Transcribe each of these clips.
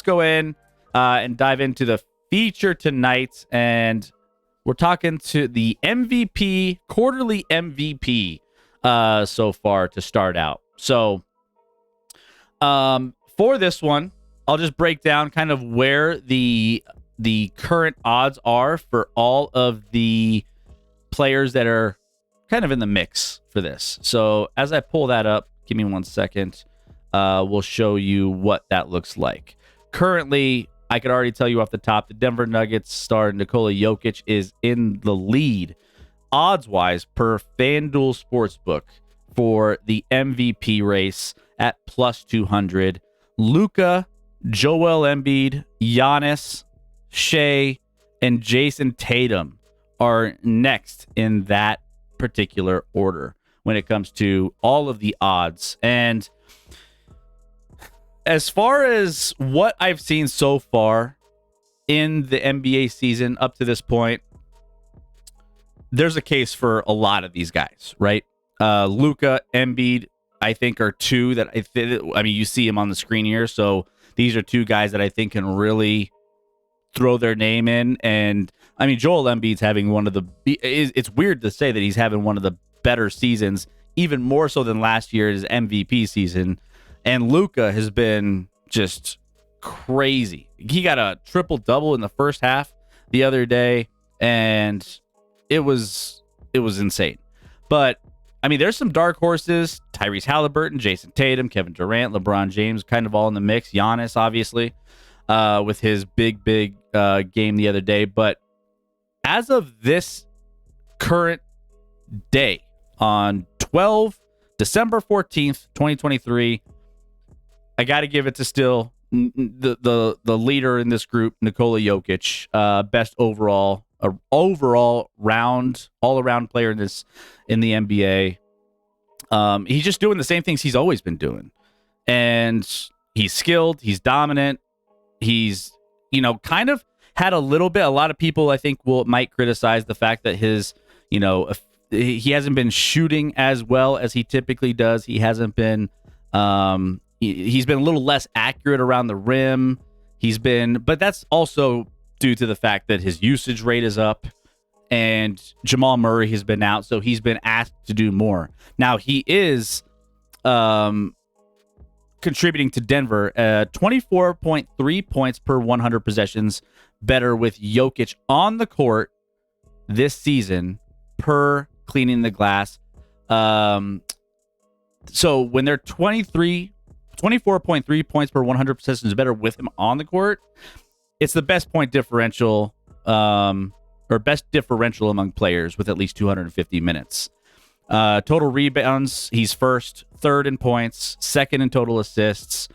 go in and dive into the feature tonight, and we're talking to the MVP, quarterly MVP so far to start out. So for this one, I'll just break down kind of where the current odds are for all of the players that are kind of in the mix for this. So as I pull that up, give me 1 second. We'll show you what that looks like. Currently, I could already tell you off the top, the Denver Nuggets star Nikola Jokic is in the lead, odds-wise, per FanDuel Sportsbook for the MVP race at plus 200. Luka, Joel Embiid, Giannis, Shea, and Jason Tatum are next in that particular order when it comes to all of the odds. And as far as what I've seen so far in the NBA season up to this point, there's a case for a lot of these guys, right? Luka, Embiid, I think are two that I mean, you see him on the screen here. So these are two guys that I think can really throw their name in. And I mean, Joel Embiid's having one of the, it's weird to say that he's having one of the better seasons, even more so than last year's MVP season. And Luka has been just crazy. He got a triple-double in the first half the other day, and it was insane. But, I mean, there's some dark horses. Tyrese Halliburton, Jason Tatum, Kevin Durant, LeBron James, kind of all in the mix. Giannis, obviously, with his big game the other day. But as of this current day, on December 14th, 2023, I got to give it to still the leader in this group, Nikola Jokic, best all around player in the NBA. He's just doing the same things he's always been doing, and he's skilled, he's dominant, he's kind of had a lot of people I think might criticize the fact that his he hasn't been shooting as well as he typically does. He hasn't been he's been a little less accurate around the rim. But that's also due to the fact that his usage rate is up and Jamal Murray has been out, so he's been asked to do more. Now he is contributing to Denver 24.3 points per 100 possessions better with Jokic on the court this season per cleaning the glass. So when they're 24.3 points per 100 possessions better with him on the court, it's the best point differential or best differential among players with at least 250 minutes. Total rebounds, he's first, third in points, second in total assists.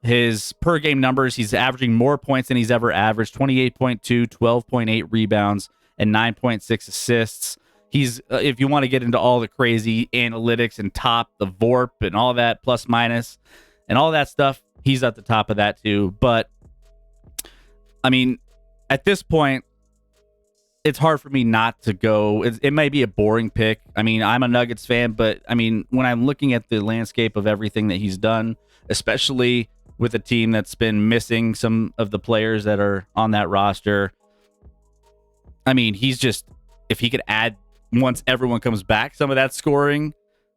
His per game numbers, he's averaging more points than he's ever averaged, 28.2, 12.8 rebounds, and 9.6 assists. He's, if you want to get into all the crazy analytics and the VORP and all that, plus minus, and all that stuff, he's at the top of that too. But, I mean, at this point, it's hard for me not to go. It might be a boring pick. I mean, I'm a Nuggets fan, but, I mean, when I'm looking at the landscape of everything that he's done, especially with a team that's been missing some of the players that are on that roster, I mean, he's just, if he could add, once everyone comes back, some of that scoring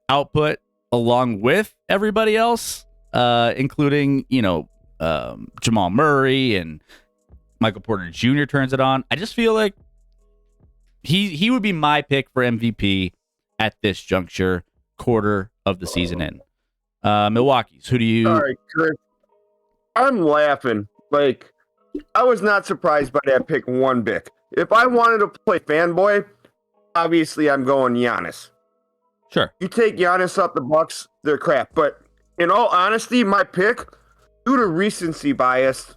output along with everybody else, including, Jamal Murray and Michael Porter Jr. turns it on. I just feel like he would be my pick for MVP at this juncture, quarter of the season in. Milwaukee's, who do you... All right, Chris. I'm laughing. Like, I was not surprised by that pick one bit. If I wanted to play fanboy, obviously I'm going Giannis. Sure. You take Giannis up the Bucks, they're crap. But in all honesty, my pick, due to recency bias,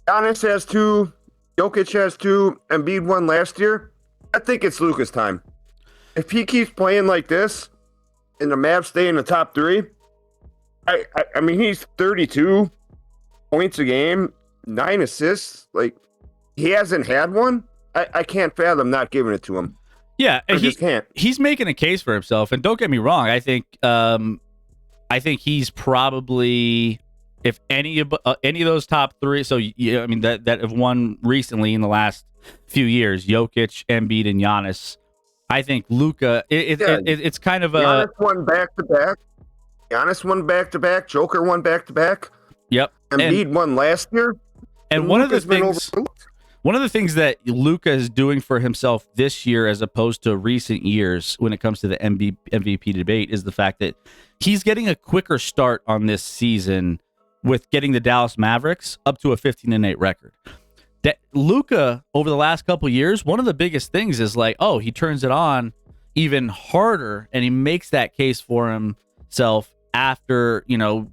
Giannis has 2, Jokic has 2, Embiid won last year. I think it's Luka's time. If he keeps playing like this, and the Mavs stay in the top 3, I mean, he's 32 points a game, 9 assists. Like, he hasn't had one. I can't fathom not giving it to him. Yeah, I just can't. He's making a case for himself, and don't get me wrong. I think he's probably if any of those top three, so yeah, I mean that have won recently in the last few years, Jokic, Embiid, and Giannis. I think Luka. It's kind of a Giannis won back to back. Giannis won back to back. Joker won back to back. Yep. Embiid won last year. And one of the things that Luka is doing for himself this year, as opposed to recent years, when it comes to the MVP debate, is the fact that he's getting a quicker start on this season with getting the Dallas Mavericks up to a 15-8 record. That Luka, over the last couple of years, one of the biggest things is like, oh, he turns it on even harder, and he makes that case for himself after,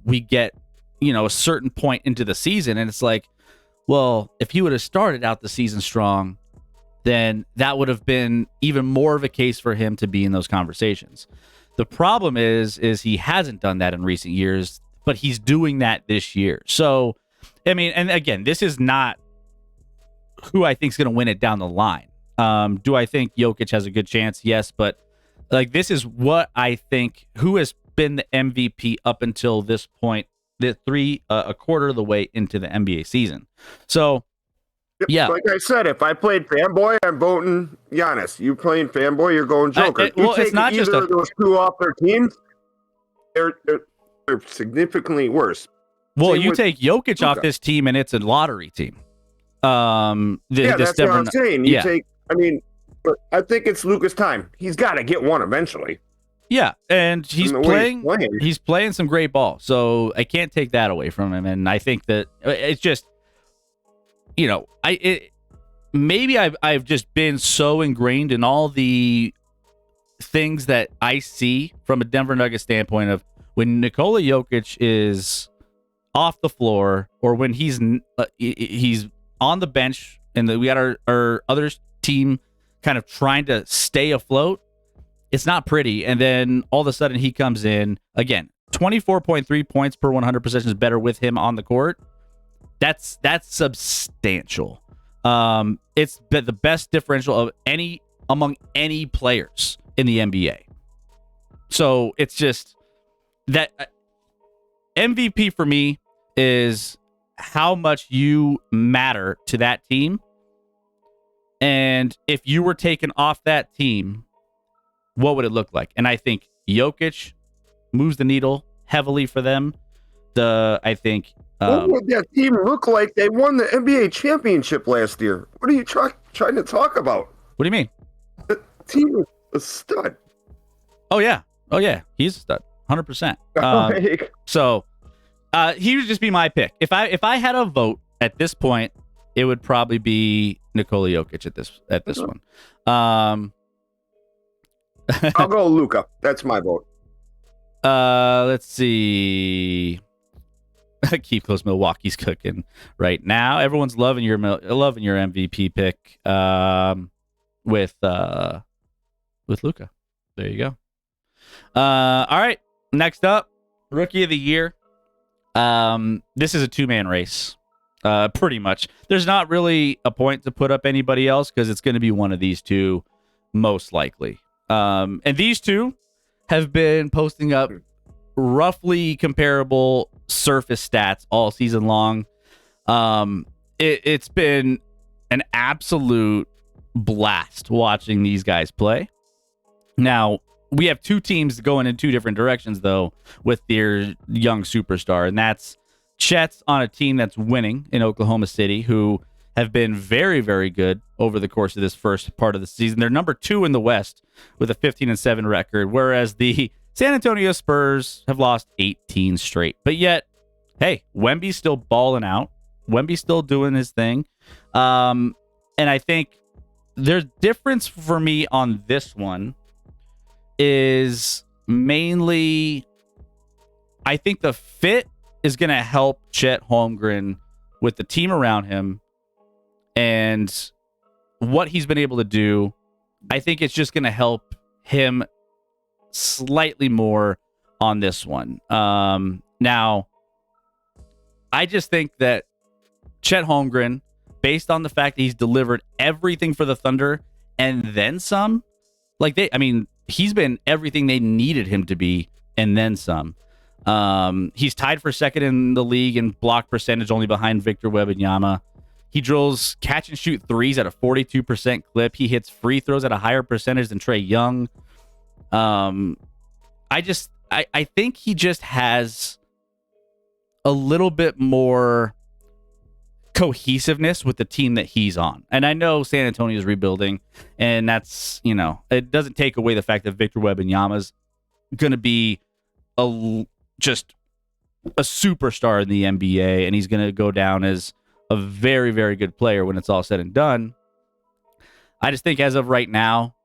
we get, a certain point into the season. And it's like, well, if he would have started out the season strong, then that would have been even more of a case for him to be in those conversations. The problem is he hasn't done that in recent years, but he's doing that this year. So, I mean, and again, this is not who I think is going to win it down the line. Do I think Jokic has a good chance? Yes, but like, this is what I think, who has been the MVP up until this point, a quarter of the way into the NBA season. So, yeah. Like I said, if I played fanboy, I'm voting Giannis. You playing fanboy, you're going Joker. It's not just of those two off their teams, they're significantly worse. Well, you take Jokic off this team, and it's a lottery team. That's what I'm saying. I think it's Luka's time. He's got to get one eventually. Yeah, and he's playing some great ball, so I can't take that away from him. And I think that it's just, maybe I've just been so ingrained in all the things that I see from a Denver Nuggets standpoint of when Nikola Jokic is off the floor, or when he's on the bench, and we got our other team kind of trying to stay afloat. It's not pretty. And then all of a sudden he comes in again, 24.3 points per 100 possessions better with him on the court. That's substantial. It's the best differential of among any players in the NBA. So it's just that MVP for me is how much you matter to that team. And if you were taken off that team, what would it look like? And I think Jokic moves the needle heavily for them. What would that team look like? They won the NBA championship last year. What are you trying to talk about? What do you mean? The team is a stud. Oh yeah, he's a stud, 100%. So he would just be my pick. If I had a vote at this point, it would probably be Nikola Jokic at this one. I'll go Luka. That's my vote. Let's see. Keep close. Milwaukee's cooking right now. Everyone's loving your MVP pick. With Luka. There you go. All right. Next up, Rookie of the Year. This is a two-man race. Pretty much. There's not really a point to put up anybody else because it's going to be one of these two, most likely. And these two have been posting up roughly comparable surface stats all season long. It's been an absolute blast watching these guys play. Now, we have two teams going in two different directions, though, with their young superstar, and that's Chet's on a team that's winning in Oklahoma City, who have been very, very good over the course of this first part of the season. They're number 2 in the West with a 15-7 record, whereas the San Antonio Spurs have lost 18 straight. But yet, hey, Wemby's still balling out. Wemby's still doing his thing. And I think the difference for me on this one is mainly, I think the fit is going to help Chet Holmgren with the team around him and what he's been able to do. I think it's just going to help him slightly more on this one. Now, I just think that Chet Holmgren, based on the fact that he's delivered everything for the Thunder and then some, he's been everything they needed him to be and then some. He's tied for second in the league in block percentage, only behind Victor Wembanyama. He drills catch and shoot threes at a 42% clip. He hits free throws at a higher percentage than Trae Young. I think he just has a little bit more cohesiveness with the team that he's on. And I know San Antonio is rebuilding, and that's, it doesn't take away the fact that Victor Wembanyama's going to be just a superstar in the NBA, and he's going to go down as a very, very good player when it's all said and done. I just think as of right now,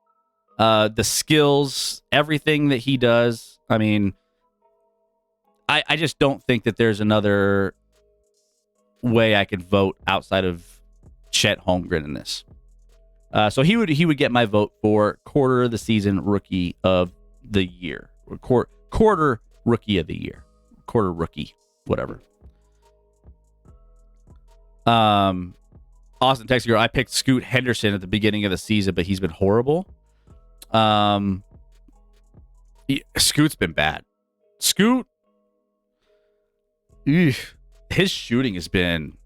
the skills, everything that he does, I mean, I just don't think that there's another way I could vote outside of Chet Holmgren in this. So he would get my vote for quarter of the season rookie of the year. Quarter rookie of the year. Quarter rookie, whatever. Austin texts girl, I picked Scoot Henderson at the beginning of the season, but he's been horrible. Scoot's been bad. Scoot, his shooting has been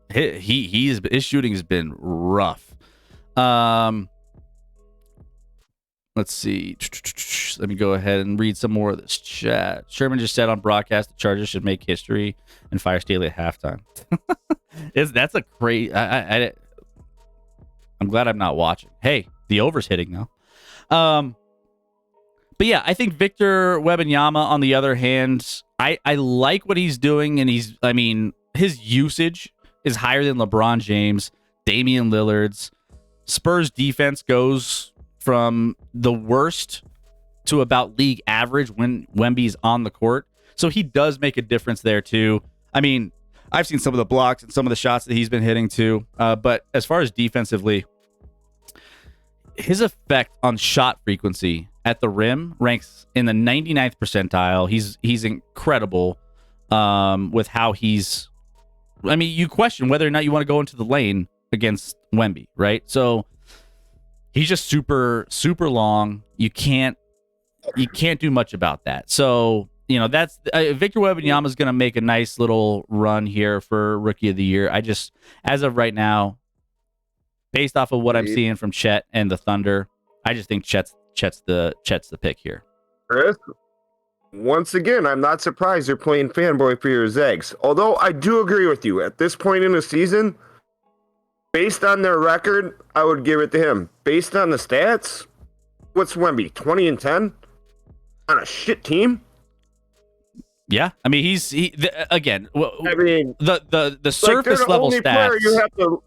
his shooting has been rough. Let's see. Let me go ahead and read some more of this chat. Sherman just said on broadcast the Chargers should make history and fire Staley at halftime. That's a crazy. I'm glad I'm not watching. Hey, the over's hitting now. But yeah, I think Victor Wembanyama, on the other hand, I like what he's doing, and his usage is higher than LeBron James, Damian Lillard's. Spurs defense goes from the worst to about league average when Wemby's on the court. So he does make a difference there too. I mean, I've seen some of the blocks and some of the shots that he's been hitting too. But as far as defensively, his effect on shot frequency at the rim ranks in the 99th percentile. He's incredible with how he's... I mean, you question whether or not you want to go into the lane against Wemby, right? So he's just super, super long. You can't do much about that. So, that's Victor Wembanyama is going to make a nice little run here for Rookie of the Year. I just, as of right now, based off of what I'm seeing from Chet and the Thunder, I just think Chet's the pick here. Chris, once again, I'm not surprised you're playing fanboy for your Zags. Although I do agree with you. At this point in the season, based on their record, I would give it to him. Based on the stats, what's Wemby? 20-10 on a shit team? Yeah, I mean the surface level stats.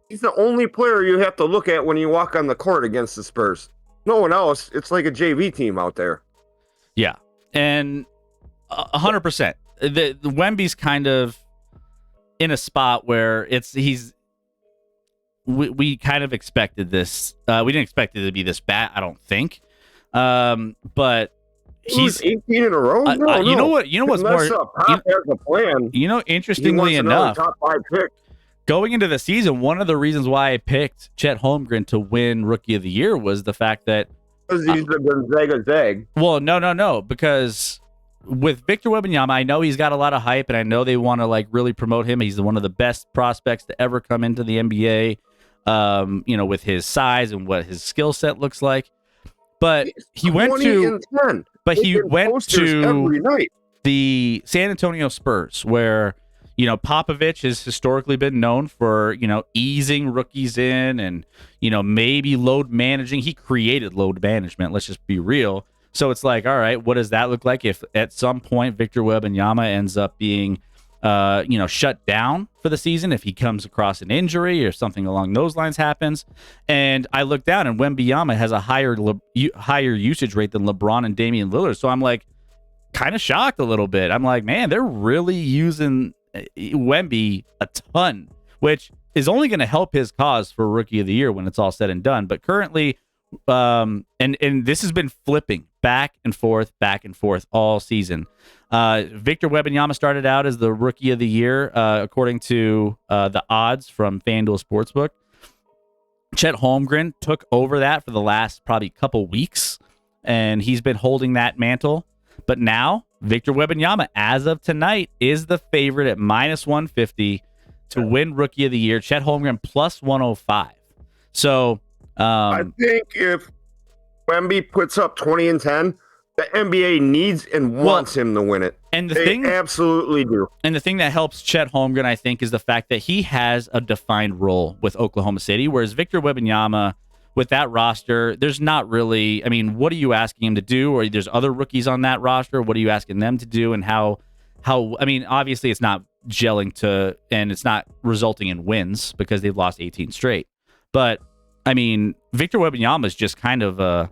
He's the only player you have to look at when you walk on the court against the Spurs. No one else. It's like a JV team out there. Yeah, and 100%. The Wemby's kind of in a spot where we kind of expected this. We didn't expect it to be this bad, I don't think. But he's 18 in a row. You know what? You know what's Unless more? Pop has a plan. Interestingly enough, top 5 pick. Going into the season, one of the reasons why I picked Chet Holmgren to win Rookie of the Year was the fact that because he's the Gonzaga. Well, no, because with Victor Wembanyama, I know he's got a lot of hype, and I know they want to really promote him. He's one of the best prospects to ever come into the NBA. With his size and what his skill set looks like. But he went to every night. The San Antonio Spurs, where Popovich has historically been known for easing rookies in and maybe load managing. He created load management. Let's just be real. So it's like, all right, what does that look like if at some point Victor Wembanyama ends up being shut down for the season, if he comes across an injury or something along those lines happens? And I look down and Wembanyama has a higher usage rate than LeBron and Damian Lillard. So I'm like kind of shocked a little bit. I'm like, man, they're really using Wemby a ton, which is only going to help his cause for Rookie of the Year when it's all said and done. But currently, and this has been flipping back and forth all season. Victor Wembanyama started out as the Rookie of the Year, according to the odds from FanDuel Sportsbook. Chet Holmgren took over that for the last probably couple weeks, and he's been holding that mantle. But now, Victor Wembanyama, as of tonight, is the favorite at -150 to win Rookie of the Year. Chet Holmgren plus 105. So, I think if Wemby puts up 20 and 10, the NBA needs and wants him to win it. And they absolutely do. And the thing that helps Chet Holmgren, I think, is the fact that he has a defined role with Oklahoma City, whereas Victor Wembanyama, with that roster, there's not really, I mean, what are you asking him to do? Or there's other rookies on that roster. What are you asking them to do? And how, I mean, obviously it's not gelling to, and it's not resulting in wins because they've lost 18 straight. But, I mean, Victor Wembanyama is just kind of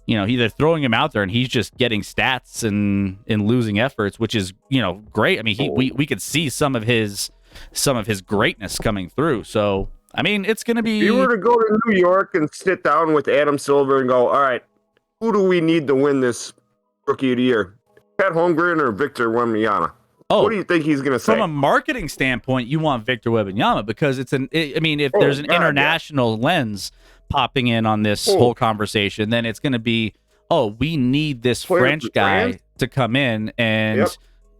they're throwing him out there and he's just getting stats and losing efforts, which is, great. I mean, we could see some of his greatness coming through. So, I mean, it's going to be... If you were to go to New York and sit down with Adam Silver and go, all right, who do we need to win this Rookie of the Year? Chet Holmgren or Victor Wembanyama? Oh, what do you think he's going to say? From a marketing standpoint, you want Victor Wembanyama because if there's an international lens popping in on this whole conversation, then it's going to be, we need this French guy to come in and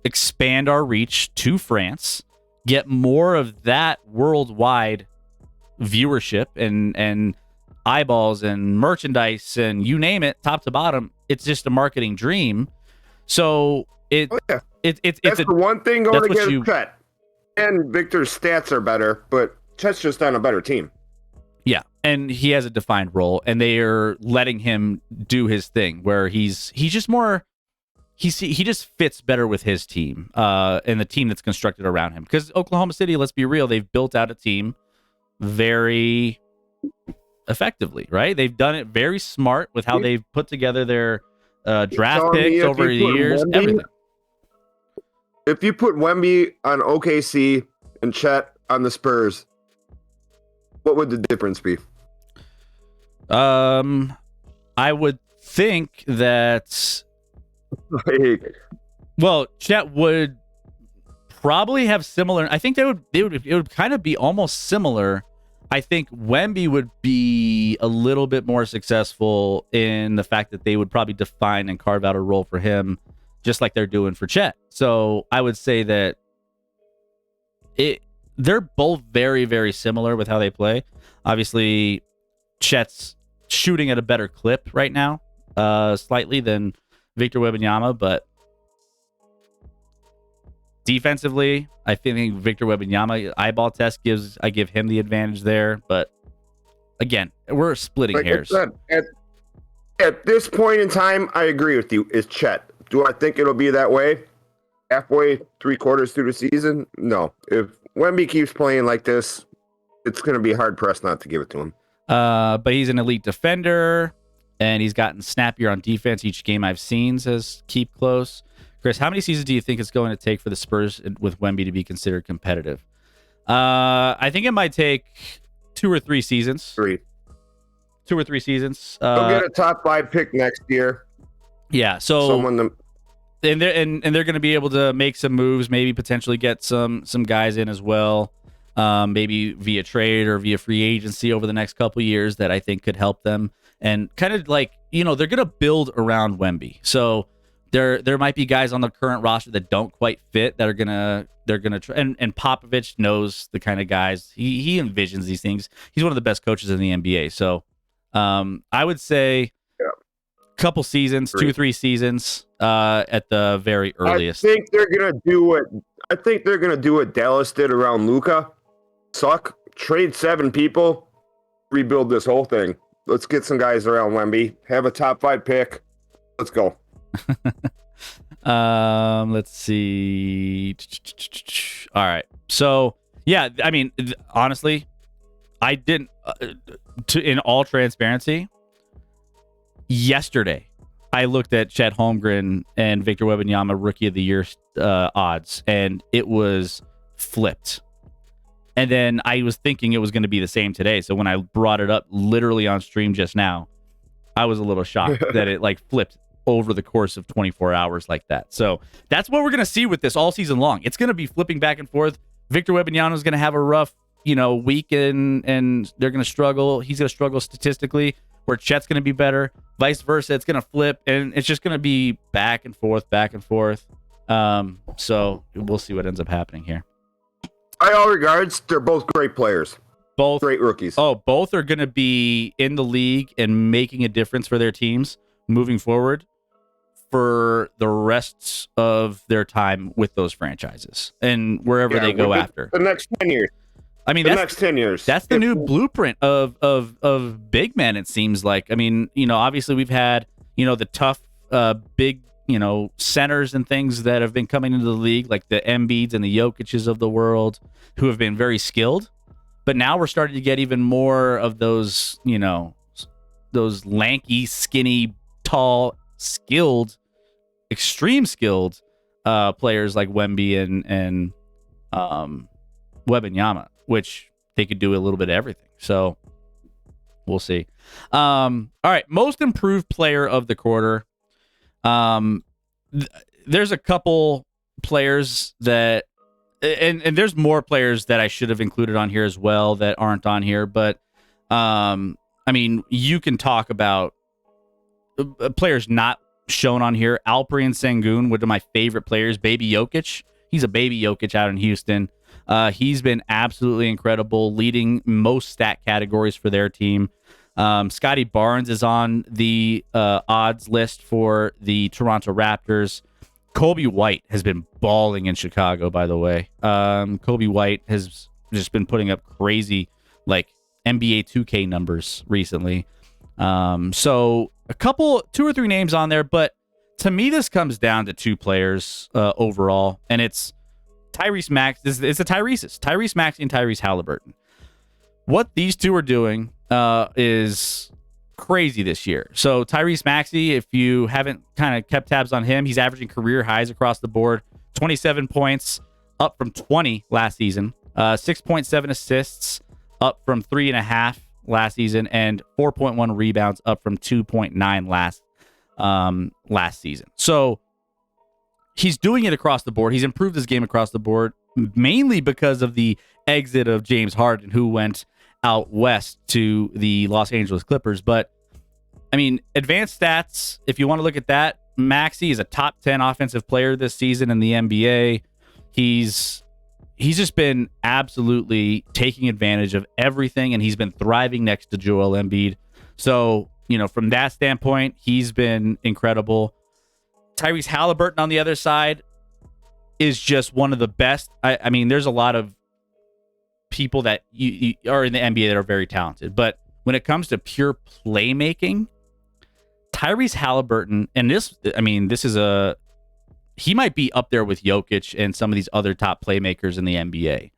expand our reach to France, get more of that worldwide viewership and eyeballs and merchandise and you name it, top to bottom. It's just a marketing dream. So it's the one thing going against Chet. And Victor's stats are better, but Chet's just on a better team. Yeah, and he has a defined role, and they are letting him do his thing, where he's just more. He just fits better with his team, and the team that's constructed around him. Because Oklahoma City, let's be real, they've built out a team very effectively, right? They've done it very smart with how they've put together their draft picks over the years. Everything. If you put Wemby on OKC and Chet on the Spurs, what would the difference be? I would think that. Well, Chet would probably have similar. I think it would kind of be almost similar. I think Wemby would be a little bit more successful in the fact that they would probably define and carve out a role for him, just like they're doing for Chet. So I would say that they're both very, very similar with how they play. Obviously, Chet's shooting at a better clip right now, slightly than Victor Wembanyama, but defensively, I think Victor Wembanyama eyeball test I give him the advantage there. But again, we're splitting hairs. At this point in time, I agree with you. It's Chet. Do I think it'll be that way halfway, 3/4 through the season? No. If Wemby keeps playing like this, it's going to be hard pressed not to give it to him. But he's an elite defender, and he's gotten snappier on defense each game I've seen, says Keep Close. Chris, how many seasons do you think it's going to take for the Spurs with Wemby to be considered competitive? I think it might take 2 or 3 seasons. 3. 2 or 3 seasons. He'll get a top 5 pick next year. Yeah, so and they're going to be able to make some moves, maybe potentially get some guys in as well, maybe via trade or via free agency over the next couple of years that I think could help them. And kind of like, they're going to build around Wemby. So there might be guys on the current roster that don't quite fit that they're gonna try. And Popovich knows the kind of guys he envisions these things. He's one of the best coaches in the NBA. So I would say couple seasons, 2 or 3 seasons at the very earliest. I think they're gonna do what Dallas did around Luka. Trade 7 people, rebuild this whole thing. Let's get some guys around Wemby. Have a top 5 pick. Let's go. Let's see. All right. So yeah, I mean, honestly, I didn't. In all transparency, yesterday I looked at Chet Holmgren and Victor Wembanyama Rookie of the Year odds, and it was flipped. And then I was thinking it was going to be the same today. So when I brought it up literally on stream just now, I was a little shocked that it flipped over the course of 24 hours like that. So that's what we're going to see with this all season long. It's going to be flipping back and forth. Victor Wembanyama is going to have a rough, week and they're going to struggle. He's going to struggle statistically, where Chet's going to be better. Vice versa, it's going to flip, and it's just going to be back and forth, back and forth. So we'll see what ends up happening here. By all regards, they're both great players. Both great rookies. Both are going to be in the league and making a difference for their teams moving forward for the rest of their time with those franchises and wherever they go after. The next 10 years. I mean, next 10 years. That's the new blueprint of big men, it seems like. I mean, obviously we've had, the tough, big, centers and things that have been coming into the league, like the Embiids and the Jokic's of the world, who have been very skilled. But now we're starting to get even more of those, those lanky, skinny, tall, skilled, extreme skilled players like Wemby and Wembanyama, which they could do a little bit of everything. So we'll see. All right, most improved player of the quarter. There's a couple players that, and there's more players that I should have included on here as well that aren't on here. But I mean, you can talk about players not shown on here. Alperen Sengun, one of my favorite players. Baby Jokic. He's a baby Jokic out in Houston. He's been absolutely incredible, leading most stat categories for their team. Scotty Barnes is on the odds list for the Toronto Raptors. Kobe White has been balling in Chicago, by the way. Kobe White has just been putting up crazy, like, NBA 2K numbers recently. So two or three names on there, but to me, this comes down to two players overall, and it's Tyrese Maxey. It's Tyrese Maxey and Tyrese Halliburton. What these two are doing is crazy this year. So Tyrese Maxey, if you haven't kind of kept tabs on him, he's averaging career highs across the board. 27 points, up from 20 last season. 6.7 assists, up from 3.5 last season, and 4.1 rebounds, up from 2.9 last season. So he's doing it across the board. He's improved his game across the board, mainly because of the exit of James Harden, who went out west to the Los Angeles Clippers. But I mean, advanced stats, if you want to look at that, Maxey is a top 10 offensive player this season in the NBA. He's just been absolutely taking advantage of everything, and he's been thriving next to Joel Embiid. So, from that standpoint, he's been incredible. Tyrese Halliburton on the other side is just one of the best. I mean, there's a lot of people that you are in the NBA that are very talented, but when it comes to pure playmaking, Tyrese Halliburton, and he might be up there with Jokic and some of these other top playmakers in the NBA.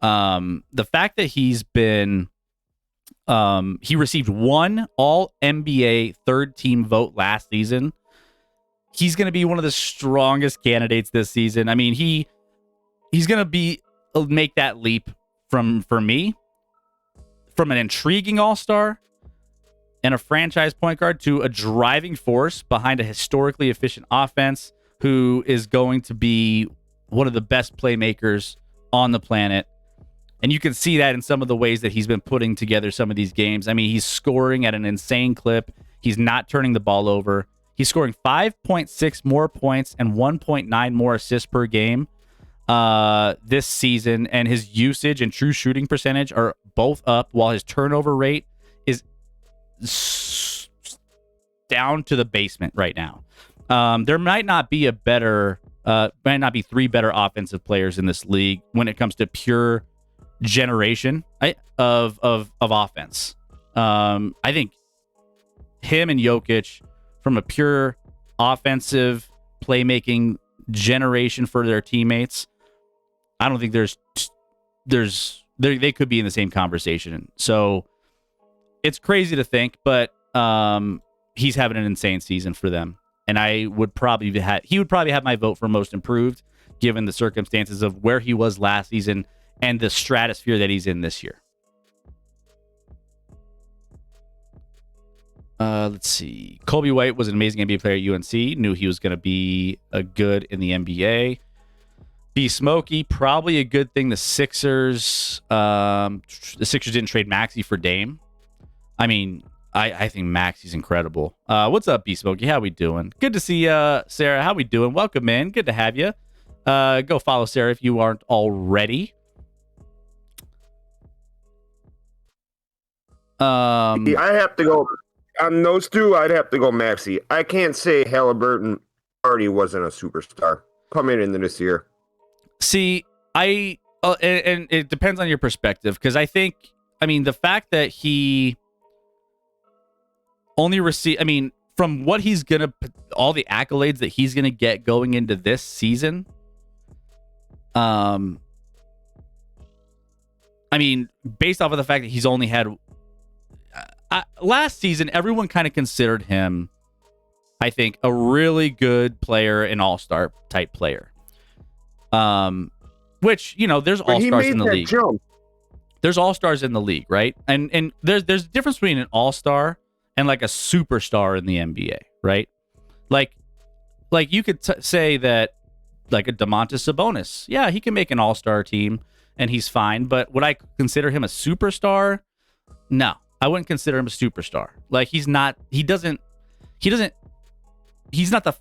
The fact that he's been, he received one All NBA third team vote last season. He's going to be one of the strongest candidates this season. I mean, he's going to make that leap for me, from an intriguing all-star and a franchise point guard to a driving force behind a historically efficient offense, who is going to be one of the best playmakers on the planet. And you can see that in some of the ways that he's been putting together some of these games. I mean, he's scoring at an insane clip. He's not turning the ball over. He's scoring 5.6 more points and 1.9 more assists per game this season. And his usage and true shooting percentage are both up, while his turnover rate is down to the basement right now. There might not be three better offensive players in this league when it comes to pure generation of offense. I think him and Jokic, from a pure offensive playmaking generation for their teammates, I don't think they could be in the same conversation. So it's crazy to think, but he's having an insane season for them. And he would probably have my vote for most improved, given the circumstances of where he was last season and the stratosphere that he's in this year. Let's see. Kobe White was an amazing NBA player at UNC. Knew he was going to be a good in the NBA. B. Smokey, probably a good thing. The Sixers didn't trade Maxey for Dame. I mean, I think Maxey's incredible. What's up, B Smokey? How we doing? Good to see Sarah. How we doing? Welcome in. Good to have you. Go follow Sarah if you aren't already. I have to go on those two. I'd have to go Maxey. I can't say Halliburton already wasn't a superstar coming into this year. See, and it depends on your perspective, because I mean, the fact that he only received, I mean, from what he's gonna, all the accolades that he's gonna get going into this season, I mean, based off of the fact that he's only had last season, everyone kind of considered him, I think, a really good player, an all-star type player. Which, you know, there's all-stars in the league. There's all-stars in the league, right? And there's a difference between an all-star and like a superstar in the NBA, right? Like you could say that like a Domantas Sabonis, yeah, he can make an all-star team and he's fine, but would I consider him a superstar? No, I wouldn't consider him a superstar. Like he's not the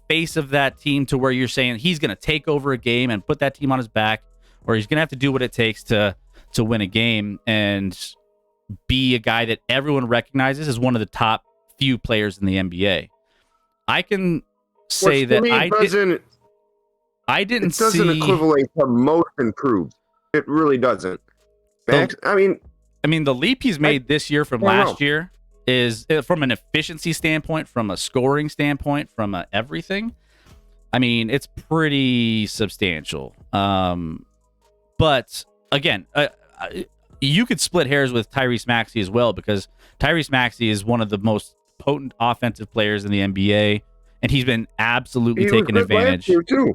face of that team to where you're saying he's going to take over a game and put that team on his back, or he's going to have to do what it takes to win a game and be a guy that everyone recognizes as one of the top few players in the NBA. I can say that I didn't see... It doesn't equivalent to most improved. It really doesn't. Max, I mean, the leap he's made this year from last year is, from an efficiency standpoint, from a scoring standpoint, from everything, I mean, it's pretty substantial. But again, you could split hairs with Tyrese Maxey as well, because Tyrese Maxey is one of the most potent offensive players in the NBA, and he's been absolutely taking advantage. Too.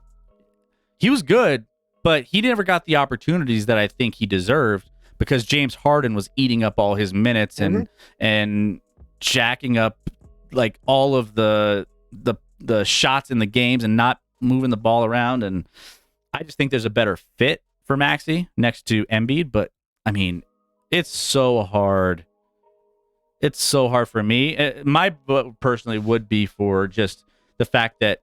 He was good, but he never got the opportunities that I think he deserved, because James Harden was eating up all his minutes and jacking up like all of the shots in the games and not moving the ball around. And I just think there's a better fit for Maxey next to Embiid. But I mean, it's so hard. It's so hard for me. My vote personally would be for just the fact that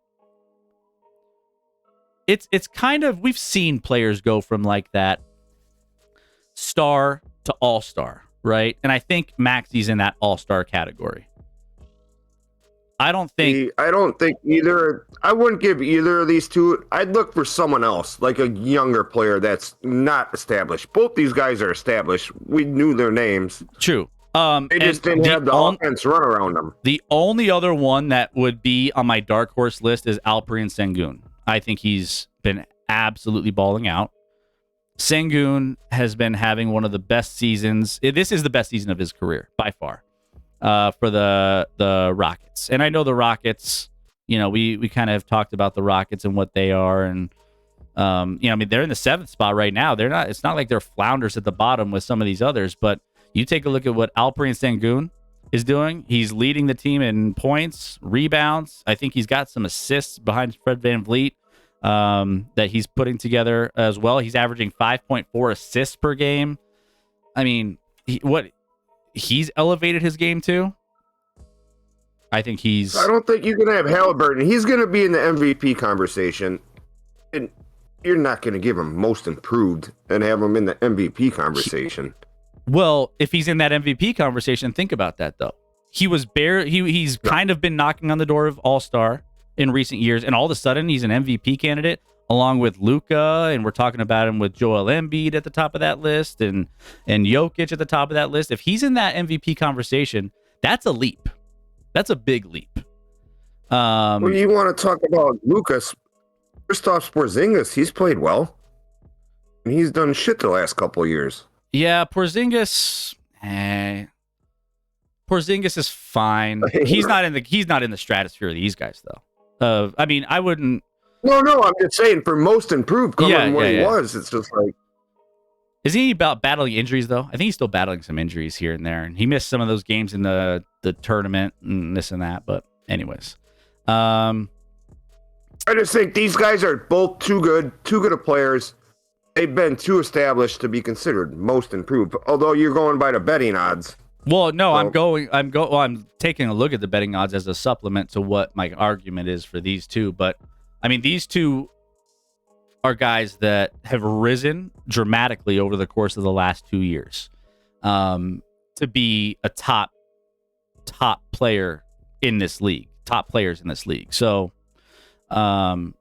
it's kind of, we've seen players go from like that star to all-star, right? And I think Maxey's in that all-star category. I don't think either. I wouldn't give either of these two. I'd look for someone else, like a younger player that's not established. Both these guys are established. We knew their names. True. They just didn't have the offense run around them. The only other one that would be on my dark horse list is Alperen Sengun. I think he's been absolutely balling out. Sengun has been having one of the best seasons. This is the best season of his career by far, for the Rockets. And I know the Rockets, you know, we kind of have talked about the Rockets and what they are, and you know, I mean, they're in the 7th spot right now. They're not. It's not like they're flounders at the bottom with some of these others. But you take a look at what Alperen Sengun is doing. He's leading the team in points, rebounds. I think he's got some assists behind Fred VanVleet that he's putting together as well. He's averaging 5.4 assists per game. I mean, he's elevated his game to. I don't think you can have Halliburton. He's going to be in the MVP conversation, and you're not going to give him most improved and have him in the MVP conversation. Well, if he's in that MVP conversation, think about that though. He's kind of been knocking on the door of All-Star in recent years, and all of a sudden he's an MVP candidate along with Luka, and we're talking about him with Joel Embiid at the top of that list, and Jokic at the top of that list. If he's in that MVP conversation, that's a leap. That's a big leap. Well, you want to talk about Lucas? Kristaps Porzingis, he's played well. And he's done shit the last couple of years. Yeah, Porzingis. Porzingis is fine. He's not in the stratosphere of these guys though. I mean, I wouldn't. No, I'm just saying for most improved coming where he was, it's just like. Isn't he about battling injuries though? I think he's still battling some injuries here and there, and he missed some of those games in the tournament and this and that. But anyways, I just think these guys are both too good of players. They've been too established to be considered most improved. Although you're going by the betting odds, Well, no, So, I'm taking a look at the betting odds as a supplement to what my argument is for these two. But I mean, these two are guys that have risen dramatically over the course of the last 2 years, to be a top player in this league, top players in this league. So, um,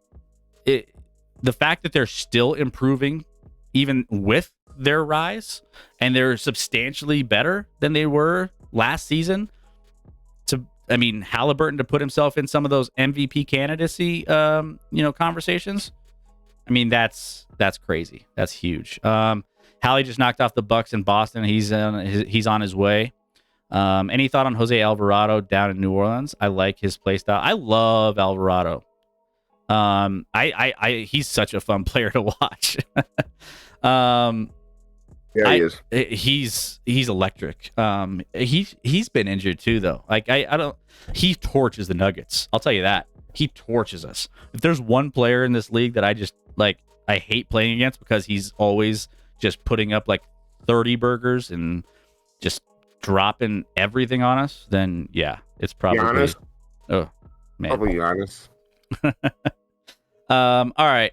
the fact that they're still improving, even with their rise, and they're substantially better than they were last season. I mean, Halliburton to put himself in some of those MVP candidacy, conversations. I mean, that's crazy. That's huge. Hallie just knocked off the Bucks in Boston. He's on his way. Any thought on Jose Alvarado down in New Orleans? I like his play style. I love Alvarado. He's such a fun player to watch. yeah, he is. He's electric. He's been injured too, though. Like I don't. He torches the Nuggets. I'll tell you that. He torches us. If there's one player in this league that I just like, I hate playing against because he's always just putting up like 30 burgers and just dropping everything on us, then yeah, it's probably Giannis. Oh man. Probably Giannis. All right.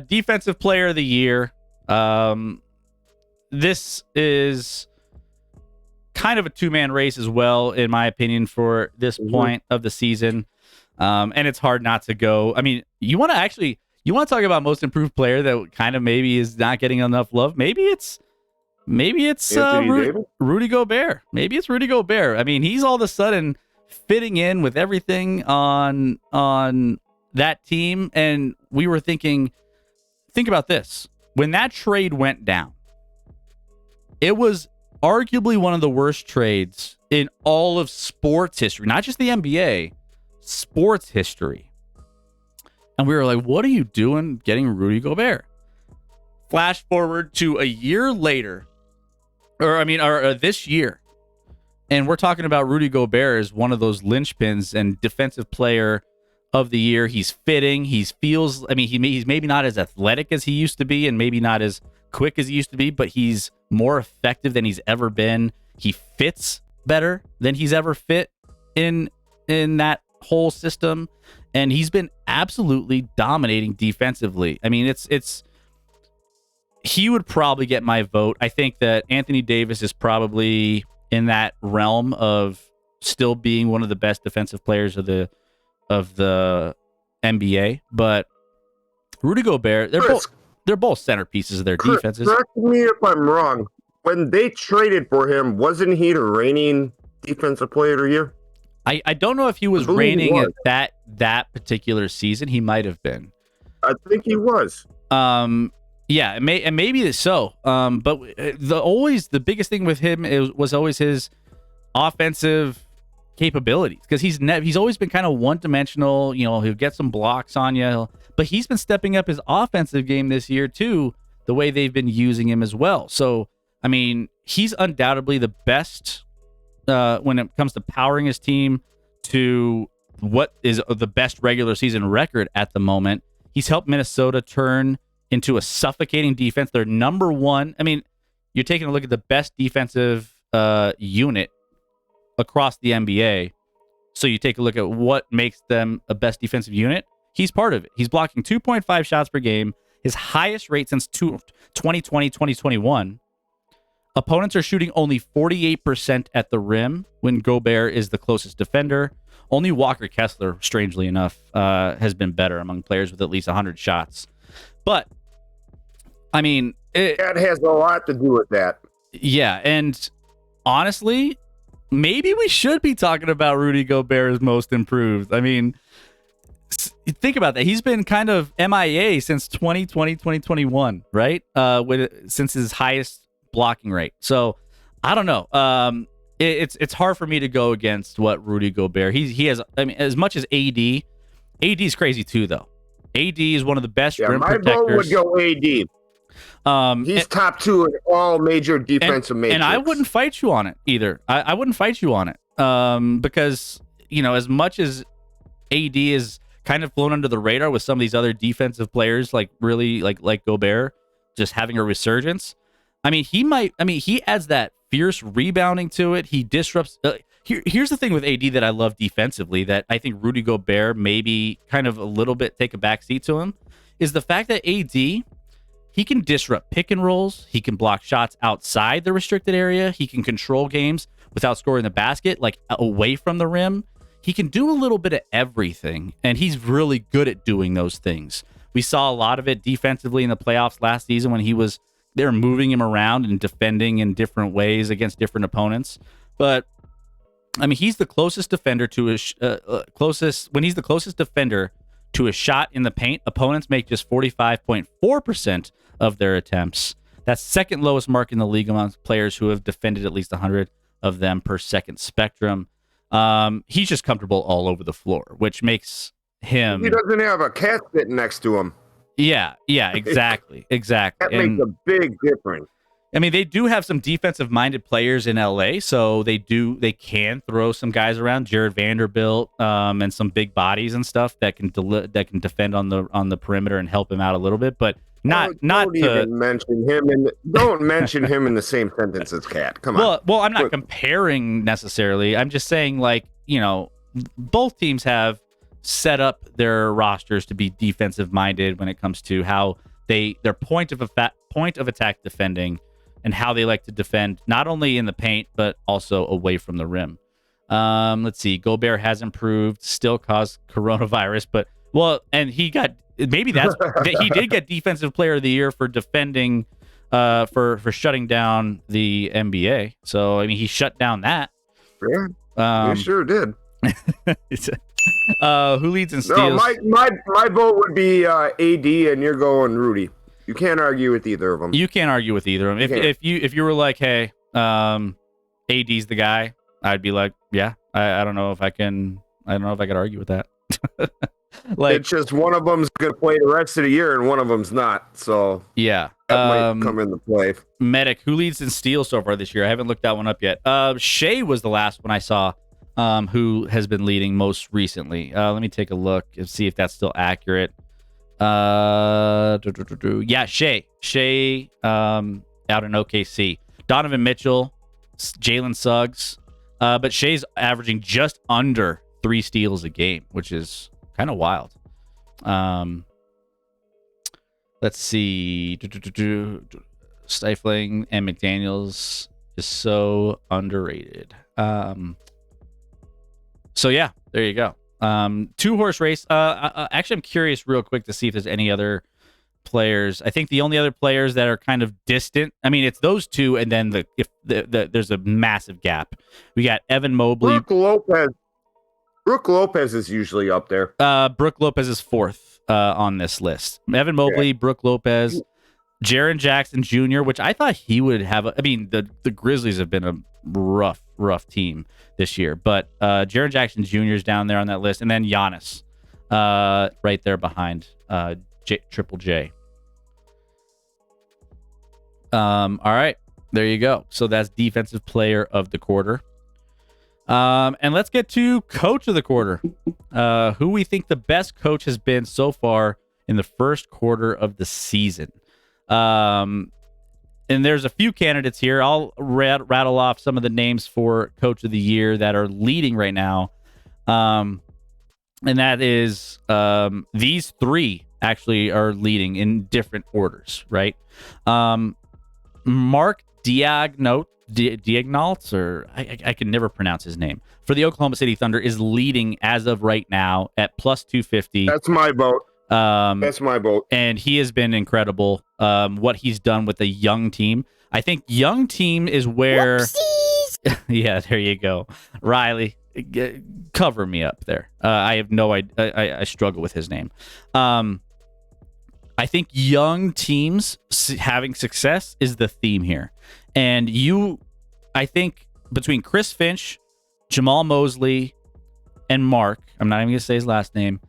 Defensive player of the year. This is kind of a two-man race as well, in my opinion, for this point of the season. And it's hard not to go. I mean, you want to talk about most improved player that kind of maybe is not getting enough love. Maybe it's Rudy Gobert. Maybe it's Rudy Gobert. I mean, he's all of a sudden fitting in with everything on that team. And we were think about this. When that trade went down, it was arguably one of the worst trades in all of sports history, not just the NBA, sports history. And we were like, what are you doing getting Rudy Gobert? Flash forward to a year later, or this year, and we're talking about Rudy Gobert as one of those linchpins and defensive player of the year. He's fitting. He's maybe not as athletic as he used to be, and maybe not as quick as he used to be, but he's more effective than he's ever been. He fits better than he's ever fit in that whole system, and he's been absolutely dominating defensively. I mean, he would probably get my vote. I think that Anthony Davis is probably in that realm of still being one of the best defensive players of the NBA, but Rudy Gobert, they're both centerpieces of their defenses. Correct me if I'm wrong. When they traded for him, wasn't he the reigning defensive player of the year? I don't know if he was reigning at that particular season. He might have been. I think he was. Yeah, maybe so. But the biggest thing with him was always his offensive capabilities, because he's always been kind of one-dimensional. You know, he'll get some blocks on you, but he's been stepping up his offensive game this year too, the way they've been using him as well. So, I mean, he's undoubtedly the best when it comes to powering his team to what is the best regular season record at the moment. He's helped Minnesota turn into a suffocating defense. They're number one. I mean, you're taking a look at the best defensive unit across the NBA. So you take a look at what makes them a best defensive unit. He's part of it. He's blocking 2.5 shots per game, his highest rate since 2020, 2021. Opponents are shooting only 48% at the rim when Gobert is the closest defender. Only Walker Kessler, strangely enough, has been better among players with at least 100 shots. But, I mean... that has a lot to do with that. Yeah, and honestly, maybe we should be talking about Rudy Gobert as most improved. I mean, think about that. He's been kind of MIA since 2020, 2021, right? Since his highest blocking rate. So, I don't know. It's hard for me to go against what Rudy Gobert. He has, I mean, as much as AD is crazy too, though. AD is one of the best rim protectors. My vote would go AD. He's top two in all major defensive matrix. And I wouldn't fight you on it either. I wouldn't fight you on it. Because, you know, as much as AD is kind of flown under the radar with some of these other defensive players, like really like Gobert, just having a resurgence. I mean, he adds that fierce rebounding to it. He disrupts. Here's the thing with AD that I love defensively that I think Rudy Gobert maybe kind of a little bit take a backseat to him is the fact that AD, he can disrupt pick and rolls. He can block shots outside the restricted area. He can control games without scoring the basket, like away from the rim. He can do a little bit of everything, and he's really good at doing those things. We saw a lot of it defensively in the playoffs last season when they were moving him around and defending in different ways against different opponents. But I mean, he's the closest defender to his when he's the closest defender to a shot in the paint. Opponents make just 45.4% of their attempts. That's second lowest mark in the league among players who have defended at least 100 of them per second spectrum. He's just comfortable all over the floor, which makes him. He doesn't have a cat sitting next to him. Yeah, exactly. That makes a big difference. I mean, they do have some defensive-minded players in LA, so they can throw some guys around, Jared Vanderbilt, and some big bodies and stuff that can defend on the perimeter and help him out a little bit, but don't mention him in the same sentence as Cat. Come on. Well, I'm not comparing necessarily. I'm just saying, like, both teams have set up their rosters to be defensive-minded when it comes to how their point of attack defending and how they like to defend, not only in the paint, but also away from the rim. Let's see. Gobert has improved, still caused coronavirus, and he did get Defensive Player of the Year for defending, for shutting down the NBA. So, I mean, he shut down that. Yeah, he sure did. Who leads in steals? No, my vote would be AD, and you're going Rudy. You can't argue with either of them. You can't argue with either of them. If you were like, hey, AD's the guy, I'd be like, yeah, I don't know if I can argue with that. Like, it's just one of them's gonna play the rest of the year and one of them's not. So yeah, that might come into play. Medic, who leads in steals so far this year? I haven't looked that one up yet. Shea was the last one I saw. Who has been leading most recently? Let me take a look and see if that's still accurate. Yeah, Shea, out in OKC. Donovan Mitchell, Jalen Suggs, but Shea's averaging just under 3 steals a game, which is kind of wild. Let's see. Stifling and McDaniels is so underrated. So yeah, there you go. 2-horse race. Actually, I'm curious real quick to see if there's any other players. I think the only other players that are kind of distant, I mean, it's those two, and then there's a massive gap. We got Evan Mobley. Brooke Lopez is usually up there. Brooke Lopez is 4th on this list. Evan Mobley, yeah. Brooke Lopez, Jaren Jackson Jr., which I thought he would have. The Grizzlies have been a rough team this year, but Jaren Jackson Jr. is down there on that list, and then Giannis right there behind Triple J. All right, there you go. So that's Defensive Player of the Quarter. And let's get to Coach of the Quarter. Who we think the best coach has been so far in the first quarter of the season. And there's a few candidates here. I'll rattle off some of the names for Coach of the Year that are leading right now. And that is these 3 actually are leading in different orders, right? Mark Diagnolts, or I can never pronounce his name, for the Oklahoma City Thunder is leading as of right now at plus 250. That's my vote. That's my vote. And he has been incredible. What he's done with a young team. I think young team is where. Yeah, there you go. Riley, cover me up there. I have no idea. I struggle with his name. I think young teams having success is the theme here. And I think between Chris Finch, Jamal Mosley, and Mark, I'm not even going to say his last name,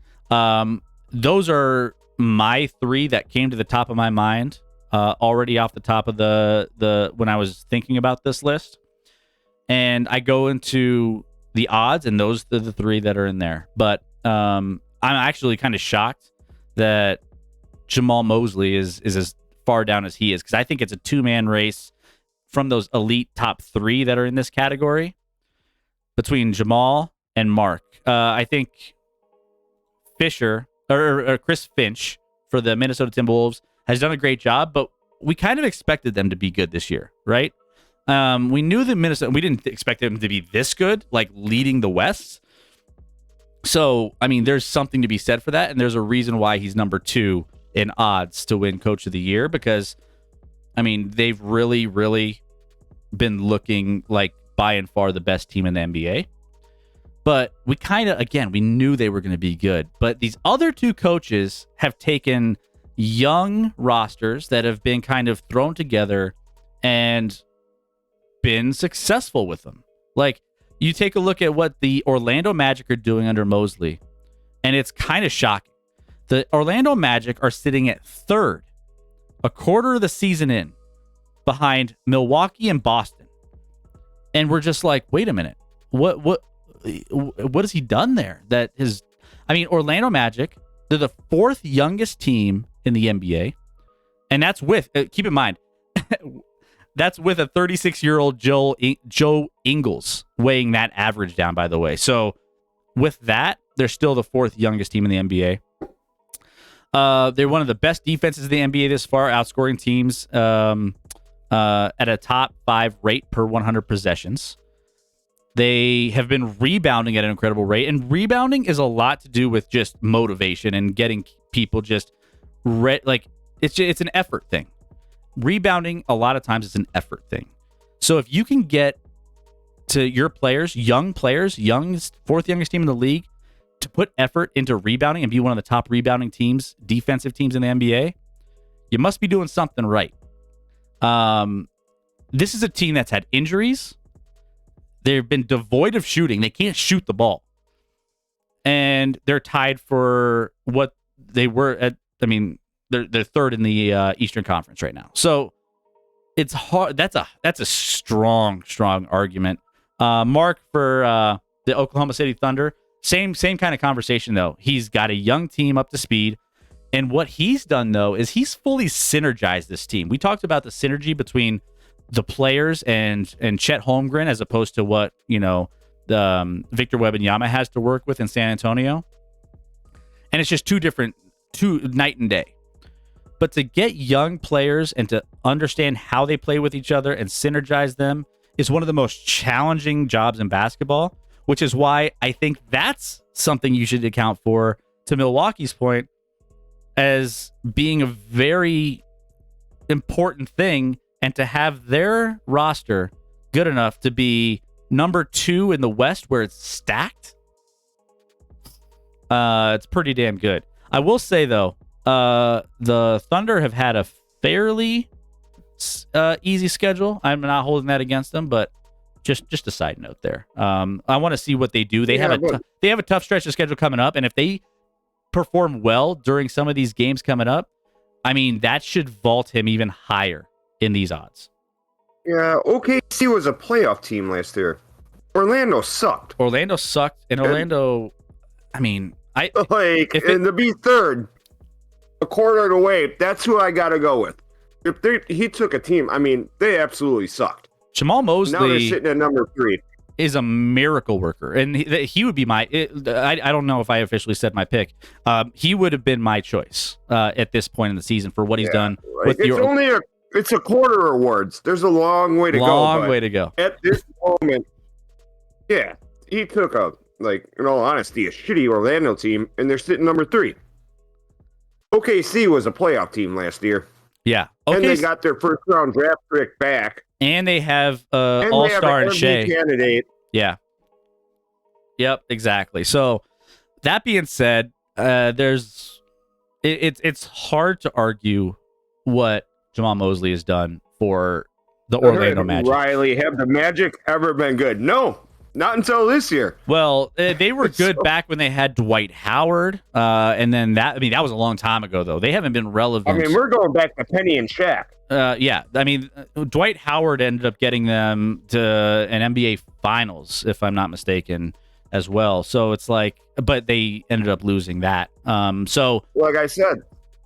those are my 3 that came to the top of my mind already off the top of the when I was thinking about this list. And I go into the odds, and those are the 3 that are in there. But I'm actually kind of shocked that Jamal Mosley is as far down as he is, because I think it's a 2-man race from those elite top 3 that are in this category between Jamal and Mark. I think Fisher or Chris Finch for the Minnesota Timberwolves has done a great job, but we kind of expected them to be good this year, right? We knew that Minnesota, we didn't expect them to be this good, like leading the West. So, I mean, there's something to be said for that, and there's a reason why he's number 2 in odds to win Coach of the Year, because, I mean, they've really, really been looking like by and far the best team in the NBA. But we kind of, again, we knew they were going to be good. But these other 2 coaches have taken young rosters that have been kind of thrown together and been successful with them. Like, you take a look at what the Orlando Magic are doing under Mosley, and it's kind of shocking. The Orlando Magic are sitting at 3rd, a quarter of the season in, behind Milwaukee and Boston. And we're just like, wait a minute. What has he done there? That is, I mean, Orlando Magic, they're the 4th youngest team in the NBA. And that's with, keep in mind, that's with a 36-year-old Joe Ingles weighing that average down, by the way. So with that, they're still the 4th youngest team in the NBA. They're one of the best defenses in the NBA this far, outscoring teams at a top 5 rate per 100 possessions. They have been rebounding at an incredible rate, and rebounding is a lot to do with just motivation and getting people just it's an effort thing. Rebounding, a lot of times, it's an effort thing. So if you can get to your players, 4th youngest team in the league, to put effort into rebounding and be one of the top rebounding teams, defensive teams in the NBA, you must be doing something right. This is a team that's had injuries. They've been devoid of shooting. They can't shoot the ball. And they're tied for what they were at. I mean, they're 3rd in the Eastern Conference right now. So it's hard. That's a strong argument. Mark for the Oklahoma City Thunder, same kind of conversation though. He's got a young team up to speed, and what he's done though is he's fully synergized this team. We talked about the synergy between the players and Chet Holmgren as opposed to what the Victor Wembanyama has to work with in San Antonio, and it's just two night and day. But to get young players and to understand how they play with each other and synergize them is one of the most challenging jobs in basketball, which is why I think that's something you should account for, to Milwaukee's point, as being a very important thing, and to have their roster good enough to be number 2 in the West where it's stacked. It's pretty damn good. I will say, though, the Thunder have had a fairly easy schedule. I'm not holding that against them, but just a side note there. I want to see what they do. They have a tough stretch of schedule coming up, and if they perform well during some of these games coming up, I mean, that should vault him even higher in these odds. Yeah, OKC was a playoff team last year. Orlando sucked. And Orlando, I mean, and to be 3rd, a quarter of the way, that's who I got to go with. If he took a team, I mean, they absolutely sucked. Jamal Mosley, now they're sitting at number 3, is a miracle worker, and he would be my. I don't know if I officially said my pick. He would have been my choice at this point in the season for what he's done. Like, it's a quarter awards. There's a long way to go. Long way to go. At this moment, yeah, he took in all honesty, a shitty Orlando team, and they're sitting number 3. OKC was a playoff team last year. Yeah. And they got their first round draft pick back. And they have all-star and Shea. Candidate. Yeah. Yep, exactly. So that being said, it's hard to argue what Jamal Mosley has done for the Orlando Magic. Riley, have the Magic ever been good? No. Not until this year. Well, they were good back when they had Dwight Howard, and then that was a long time ago, though. They haven't been relevant. I mean, we're going back to Penny and Shaq. Yeah, I mean, Dwight Howard ended up getting them to an NBA Finals, if I'm not mistaken, as well. So it's like, but they ended up losing that. So, like I said,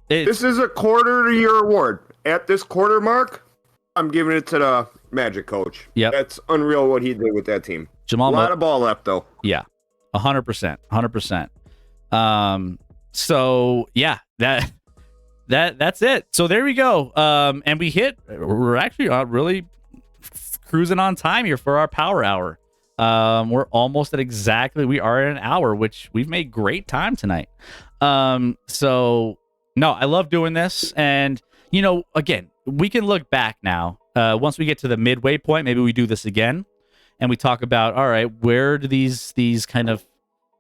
this is a quarter-of-the-year award. At this quarter mark, I'm giving it to the Magic coach. Yep. That's unreal what he did with that team. Jamal A lot of ball left, though. Yeah, 100%, 100%. So yeah, that's it. So there we go. And we're actually really cruising on time here for our power hour. We're almost at we are at an hour, which we've made great time tonight. So no, I love doing this. And, again, we can look back now. Once we get to the midway point, maybe we do this again and we talk about, all right, where do these kind of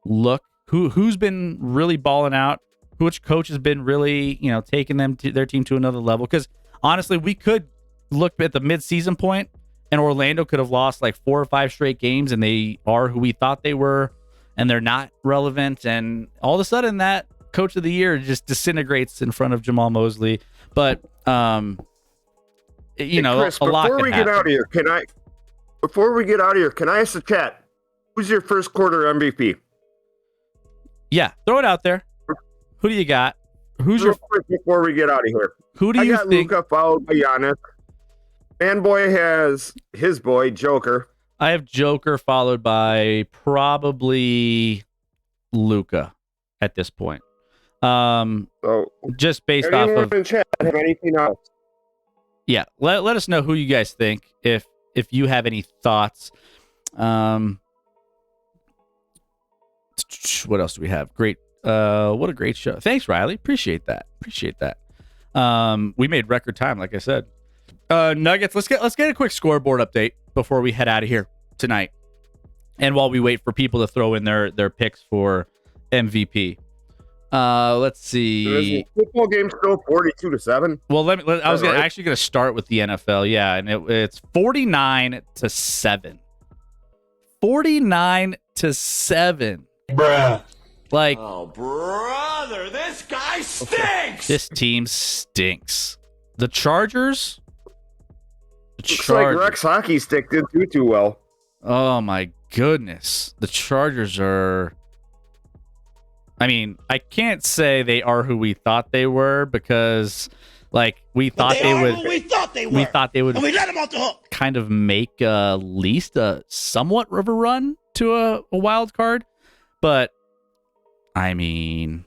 look? Who's been really balling out? Which coach has been really, taking their team to another level? Because honestly, we could look at the mid-season point and Orlando could have lost like 4 or 5 straight games and they are who we thought they were and they're not relevant. And all of a sudden that coach of the year just disintegrates in front of Jamal Mosley. But, Hey, Chris, a lot before we get out of here, can I ask the chat, who's your first quarter MVP? Yeah, throw it out there. Who do you got? Before we get out of here? Who do you think? Luka followed by Giannis. Fanboy has his boy, Joker. I have Joker followed by probably Luka at this point. So just based off of in chat have anything else? Yeah, let us know who you guys think if you have any thoughts. What else do we have? Great. What a great show. Thanks, Riley. Appreciate that. We made record time, like I said. Nuggets, let's get a quick scoreboard update before we head out of here tonight. And while we wait for people to throw in their picks for MVP. Let's see. Is the football game still 42-7? Well, I was actually going to start with the NFL. Yeah, and it's 49-7. 49-7. Bruh. Like, oh, brother, this guy stinks. This team stinks. The Chargers. Looks like Rex hockey stick didn't do too well. Oh my goodness, the Chargers are. I mean, I can't say they are who we thought they were because, like, we thought they would. We thought they were. We thought they would. And we let them off the hook. Kind of make at least a somewhat of a run to a wild card, but I mean,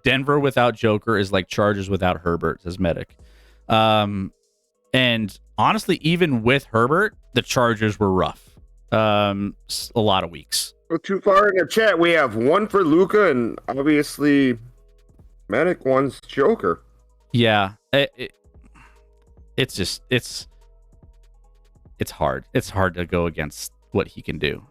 Denver without Joker is like Chargers without Herbert, says Medic. And honestly, even with Herbert, the Chargers were rough. A lot of weeks. Go too far in the chat. We have one for Luka and obviously Medic one's Joker. Yeah, it's hard. It's hard to go against what he can do